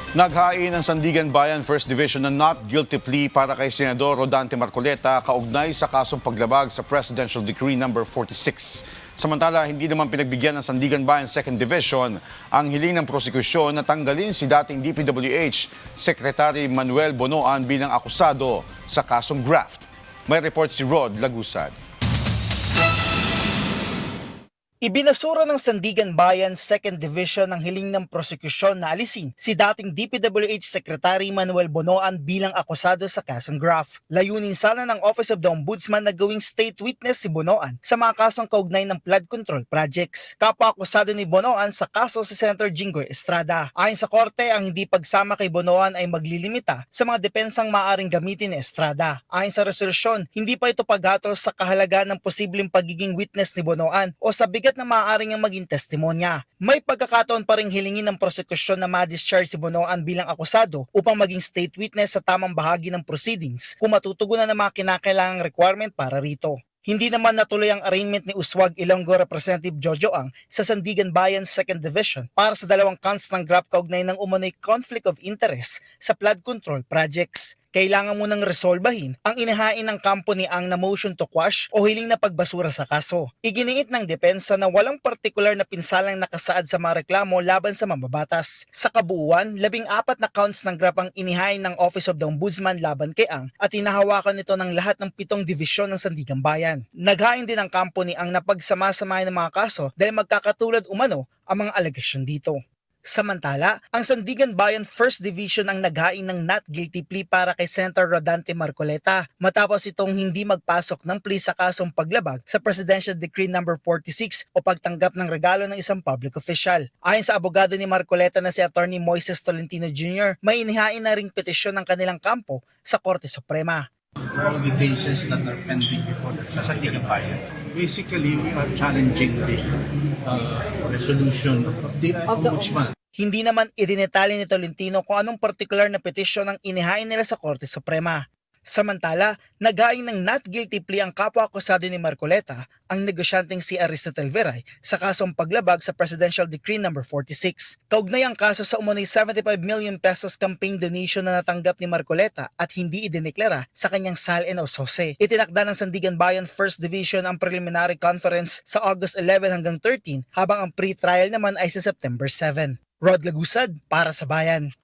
Naghain ang Sandigan Bayan First Division ng not guilty plea para kay Senador Rodante Marcoleta kaugnay sa kasong paglabag sa Presidential Decree No. 46. Samantala, hindi naman pinagbigyan ng Sandigan Bayan Second Division ang hiling ng prosekusyon na tanggalin si dating DPWH Secretary Manuel Bonoan bilang akusado sa kasong graft. May report si Rod Lagusad. Ibinasura ng Sandigan Bayan 2nd Division ang hiling ng prosekusyon na alisin si dating DPWH Secretary Manuel Bonoan bilang akusado sa kasong graft. Layunin sana ng Office of the Ombudsman na gawing state witness si Bonoan sa mga kasong kaugnay ng flood control projects. Kapwa-akusado ni Bonoan sa kaso si Senator Jinggoy Estrada. Ayon sa korte, ang hindi pagsama kay Bonoan ay maglilimita sa mga depensang maaaring gamitin ni Estrada. Ayon sa resolusyon, hindi pa ito paghatol sa kahalagaan ng posibleng pagiging witness ni Bonoan o sa bigat na maaaring ang maging testimonya. May pagkakataon pa ring hilingin ng prosekusyon na ma-discharge si Bonoan bilang akusado upang maging state witness sa tamang bahagi ng proceedings kung matutugunan ng mga kinakailangang requirement para rito. Hindi naman natuloy ang arraignment ni Uswag Ilonggo Representative Jojo Ang sa Sandigan Bayan 2nd Division para sa dalawang counts ng graft kaugnay ng umano'y conflict of interest sa flood control projects. Kailangan mo nang resolbahin ang inihain ng kampo ni Ang na motion to quash o hiling na pagbasura sa kaso. Iginiit ng depensa na walang partikular na pinsalang nakasaad sa mga reklamo laban sa mambabatas. Sa kabuuan, 14 na counts ng graft ang inihain ng Office of the Ombudsman laban kay Ang at hinahawakan nito ng lahat ng 7 divisyon ng Sandigan Bayan. Naghain din ang kampo ni Ang na pagsama-samahin ng mga kaso dahil magkakatulad umano ang mga alegasyon dito. Samantala, ang Sandigan Bayan 1st Division ang naghain ng not guilty plea para kay Senator Rodante Marcoleta matapos itong hindi magpasok ng plea sa kasong paglabag sa Presidential Decree No. 46 o pagtanggap ng regalo ng isang public official. Ayon sa abogado ni Marcoleta na si Attorney Moises Tolentino Jr., may inihain na ring petisyon ng kanilang kampo sa Korte Suprema. All the cases that are pending before the Sandigan Bayan. Basically, we are challenging the resolution of the Ombudsman. Hindi naman idinetali ni Tolentino kung anong partikular na petisyon ang inihain nila sa Korte Suprema. Samantala, naghain ng not guilty plea ang kapwa-akusado ni Marcoleta, ang negosyanteng si Aristotel Veray, sa kasong paglabag sa Presidential Decree No. 46. Kaugnay ang kaso sa umano'y 75 million pesos campaign donation na natanggap ni Marcoleta at hindi idineklara sa kanyang SAL-en o SOSE. Itinakda ng Sandigan Bayan 1st Division ang preliminary conference sa August 11 hanggang 13 habang ang pre-trial naman ay sa September 7. Rod Lagusad para sa Bayan.